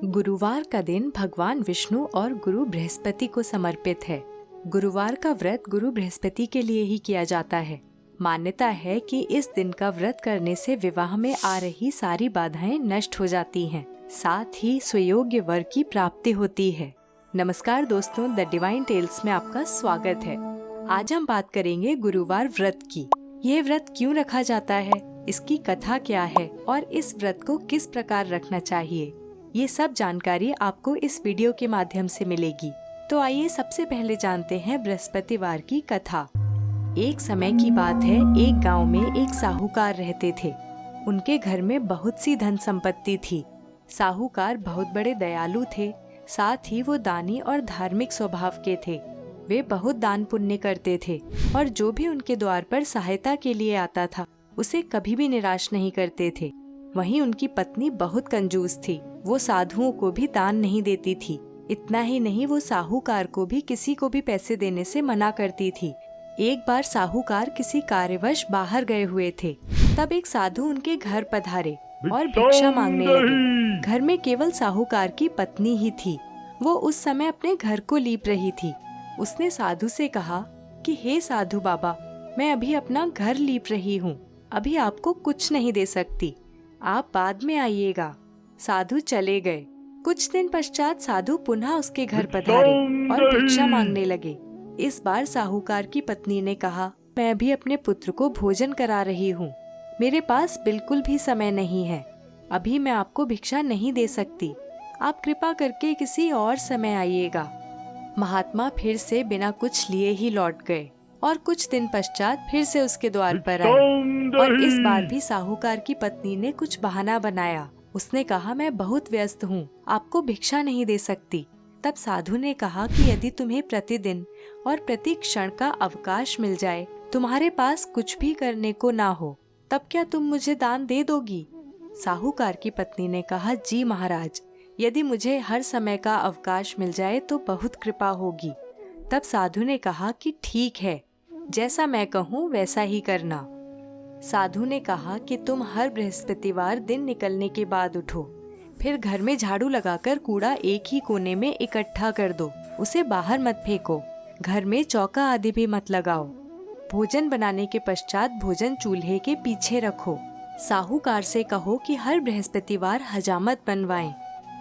गुरुवार का दिन भगवान विष्णु और गुरु बृहस्पति को समर्पित है। गुरुवार का व्रत गुरु बृहस्पति के लिए ही किया जाता है। मान्यता है कि इस दिन का व्रत करने से विवाह में आ रही सारी बाधाएं नष्ट हो जाती हैं, साथ ही सुयोग्य वर की प्राप्ति होती है। नमस्कार दोस्तों, द डिवाइन टेल्स में आपका स्वागत है। आज हम बात करेंगे गुरुवार व्रत की। यह व्रत क्यों रखा जाता है, इसकी कथा क्या है और इस व्रत को किस प्रकार रखना चाहिए, ये सब जानकारी आपको इस वीडियो के माध्यम से मिलेगी। तो आइए सबसे पहले जानते हैं बृहस्पतिवार की कथा। एक समय की बात है, एक गांव में एक साहूकार रहते थे। उनके घर में बहुत सी धन संपत्ति थी। साहूकार बहुत बड़े दयालु थे, साथ ही वो दानी और धार्मिक स्वभाव के थे। वे बहुत दान पुण्य करते थे और जो भी उनके द्वार पर सहायता के लिए आता था उसे कभी भी निराश नहीं करते थे। वहीं उनकी पत्नी बहुत कंजूस थी। वो साधुओं को भी दान नहीं देती थी। इतना ही नहीं, वो साहूकार को भी किसी को भी पैसे देने से मना करती थी। एक बार साहूकार किसी कार्यवश बाहर गए हुए थे। तब एक साधु उनके घर पधारे और भिक्षा मांगने लगे। घर में केवल साहूकार की पत्नी ही थी। वो उस समय अपने घर को लीप रही थी। उसने साधु से कहा कि हे साधु बाबा, मैं अभी अपना घर लीप रही हूँ, अभी आपको कुछ नहीं दे सकती, आप बाद में आइएगा। साधु चले गए। कुछ दिन पश्चात साधु पुनः उसके घर पधारे और भिक्षा मांगने लगे। इस बार साहूकार की पत्नी ने कहा, मैं अभी अपने पुत्र को भोजन करा रही हूँ, मेरे पास बिल्कुल भी समय नहीं है, अभी मैं आपको भिक्षा नहीं दे सकती, आप कृपा करके किसी और समय आइएगा। महात्मा फिर से बिना कुछ लिए ही लौट गए और कुछ दिन पश्चात फिर से उसके द्वार पर आए और इस बार भी साहूकार की पत्नी ने कुछ बहाना बनाया। उसने कहा, मैं बहुत व्यस्त हूँ, आपको भिक्षा नहीं दे सकती। तब साधु ने कहा कि यदि तुम्हें प्रतिदिन और प्रति क्षण का अवकाश मिल जाए, तुम्हारे पास कुछ भी करने को ना हो, तब क्या तुम मुझे दान दे दोगी? साहूकार की पत्नी ने कहा, जी महाराज, यदि मुझे हर समय का अवकाश मिल जाए तो बहुत कृपा होगी। तब साधु ने कहा कि ठीक है, जैसा मैं कहूँ वैसा ही करना। साधु ने कहा कि तुम हर बृहस्पतिवार दिन निकलने के बाद उठो, फिर घर में झाड़ू लगाकर कूड़ा एक ही कोने में इकट्ठा कर दो, उसे बाहर मत फेंको, घर में चौका आदि भी मत लगाओ। भोजन बनाने के पश्चात भोजन चूल्हे के पीछे रखो। साहूकार से कहो कि हर बृहस्पतिवार हजामत बनवाएं।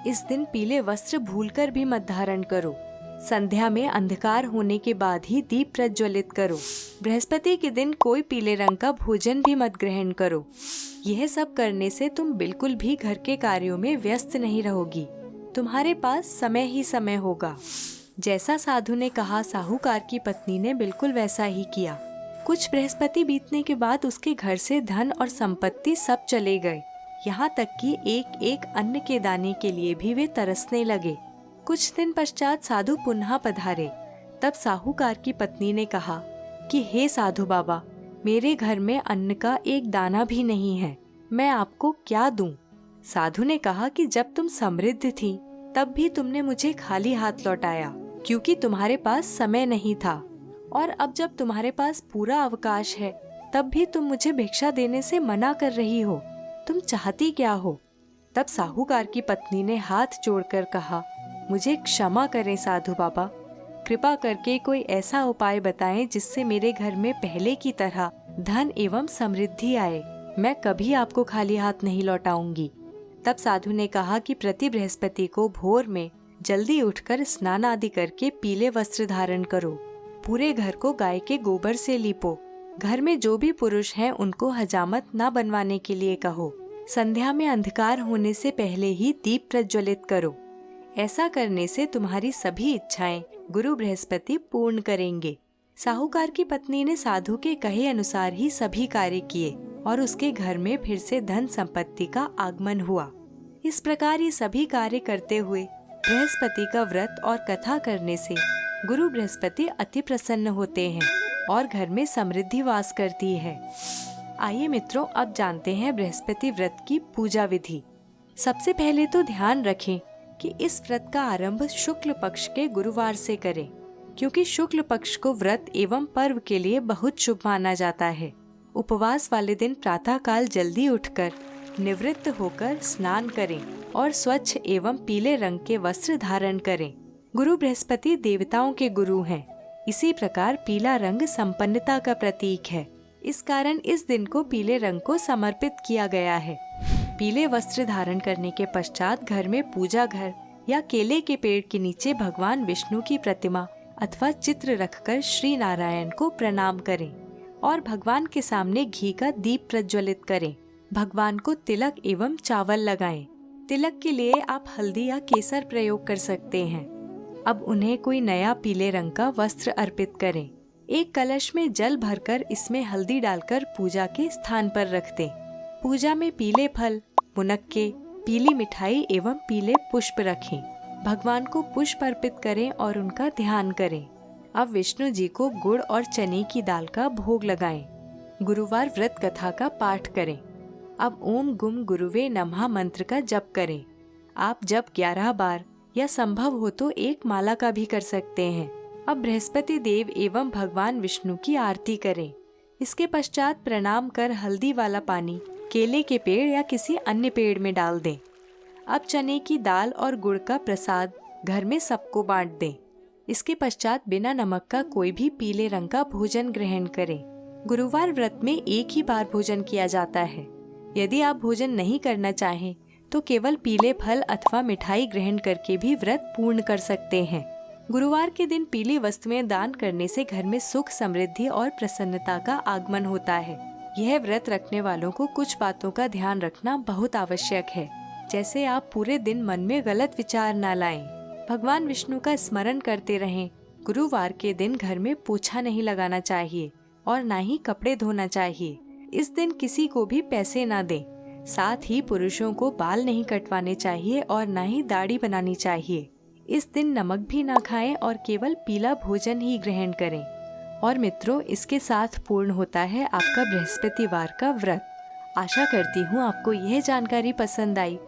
इस दिन पीले वस्त्र भूलकर भी मत धारण करो। संध्या में अंधकार होने के बाद ही दीप प्रज्वलित करो। बृहस्पति के दिन कोई पीले रंग का भोजन भी मत ग्रहण करो। यह सब करने से तुम बिल्कुल भी घर के कार्यों में व्यस्त नहीं रहोगी, तुम्हारे पास समय ही समय होगा। जैसा साधु ने कहा, साहूकार की पत्नी ने बिल्कुल वैसा ही किया। कुछ बृहस्पति बीतने के बाद उसके घर से धन और संपत्ति सब चले गए, यहाँ तक कि एक एक अन्न के दाने के लिए भी वे तरसने लगे। कुछ दिन पश्चात साधु पुनः पधारे। तब साहूकार की पत्नी ने कहा कि हे साधु बाबा, मेरे घर में अन्न का एक दाना भी नहीं है, मैं आपको क्या दूं? साधु ने कहा कि जब तुम समृद्ध थी तब भी तुमने मुझे खाली हाथ लौटाया, क्योंकि तुम्हारे पास समय नहीं था, और अब जब तुम्हारे पास पूरा अवकाश है तब भी तुम मुझे भिक्षा देने से मना कर रही हो, तुम चाहती क्या हो? तब साहूकार की पत्नी ने हाथ जोड़कर कहा, मुझे क्षमा करें साधु बाबा, कृपा करके कोई ऐसा उपाय बताएं जिससे मेरे घर में पहले की तरह धन एवं समृद्धि आए, मैं कभी आपको खाली हाथ नहीं लौटाऊंगी। तब साधु ने कहा कि प्रति बृहस्पति को भोर में जल्दी उठकर स्नान आदि करके पीले वस्त्र धारण करो, पूरे घर को गाय के गोबर से लीपो, घर में जो भी पुरुष हैं उनको हजामत न बनवाने के लिए कहो, संध्या में अंधकार होने से पहले ही दीप प्रज्वलित करो। ऐसा करने से तुम्हारी सभी इच्छाएं गुरु बृहस्पति पूर्ण करेंगे। साहूकार की पत्नी ने साधु के कहे अनुसार ही सभी कार्य किए और उसके घर में फिर से धन संपत्ति का आगमन हुआ। इस प्रकार ये सभी कार्य करते हुए बृहस्पति का व्रत और कथा करने से गुरु बृहस्पति अति प्रसन्न होते हैं और घर में समृद्धि वास करती है। आइए मित्रों, अब जानते हैं बृहस्पति व्रत की पूजा विधि। सबसे पहले तो ध्यान रखें कि इस व्रत का आरंभ शुक्ल पक्ष के गुरुवार से करें, क्योंकि शुक्ल पक्ष को व्रत एवं पर्व के लिए बहुत शुभ माना जाता है। उपवास वाले दिन प्रातः काल जल्दी उठकर निवृत्त होकर स्नान करें और स्वच्छ एवं पीले रंग के वस्त्र धारण करें। गुरु बृहस्पति देवताओं के गुरु हैं। इसी प्रकार पीला रंग संपन्नता का प्रतीक है। इस कारण इस दिन को पीले रंग को समर्पित किया गया है। पीले वस्त्र धारण करने के पश्चात घर में पूजा घर या केले के पेड़ के नीचे भगवान विष्णु की प्रतिमा अथवा चित्र रखकर श्री नारायण को प्रणाम करें और भगवान के सामने घी का दीप प्रज्वलित करें। भगवान को तिलक एवं चावल लगाएं। तिलक के लिए आप हल्दी या केसर प्रयोग कर सकते हैं। अब उन्हें कोई नया पीले रंग का वस्त्र अर्पित करें। एक कलश में जल भरकर इसमें हल्दी डालकर पूजा के स्थान पर रख दें। पूजा में पीले फल, मुनक्के, पीली मिठाई एवं पीले पुष्प रखें। भगवान को पुष्प अर्पित करें और उनका ध्यान करें। अब विष्णु जी को गुड़ और चने की दाल का भोग लगाएं। गुरुवार व्रत कथा का पाठ करें। अब ओम गुम गुरुवे नमः मंत्र का जप करें। आप जप 11 बार या संभव हो तो एक माला का भी कर सकते हैं। अब बृहस्पति देव एवं भगवान विष्णु की आरती करें। इसके पश्चात प्रणाम कर हल्दी वाला पानी केले के पेड़ या किसी अन्य पेड़ में डाल दें। अब चने की दाल और गुड़ का प्रसाद घर में सबको बांट दें। इसके पश्चात बिना नमक का कोई भी पीले रंग का भोजन ग्रहण करें। गुरुवार व्रत में एक ही बार भोजन किया जाता है। यदि आप भोजन नहीं करना चाहें तो केवल पीले फल अथवा मिठाई ग्रहण करके भी व्रत पूर्ण कर सकते हैं। गुरुवार के दिन पीली वस्तुएं दान करने से घर में सुख, समृद्धि और प्रसन्नता का आगमन होता है। यह व्रत रखने वालों को कुछ बातों का ध्यान रखना बहुत आवश्यक है। जैसे आप पूरे दिन मन में गलत विचार न लाएं, भगवान विष्णु का स्मरण करते रहें। गुरुवार के दिन घर में पोछा नहीं लगाना चाहिए और न ही कपड़े धोना चाहिए। इस दिन किसी को भी पैसे न दें। साथ ही पुरुषों को बाल नहीं कटवाने चाहिए और न ही दाढ़ी बनानी चाहिए। इस दिन नमक भी ना खाएं और केवल पीला भोजन ही ग्रहण करें। और मित्रों, इसके साथ पूर्ण होता है आपका बृहस्पतिवार का व्रत। आशा करती हूँ आपको यह जानकारी पसंद आई।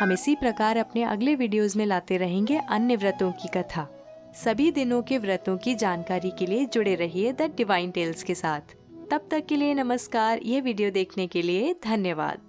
हम इसी प्रकार अपने अगले वीडियोस में लाते रहेंगे अन्य व्रतों की कथा। सभी दिनों के व्रतों की जानकारी के लिए जुड़े रहिए द डिवाइन टेल्स के साथ। तब तक के लिए नमस्कार। यह वीडियो देखने के लिए धन्यवाद।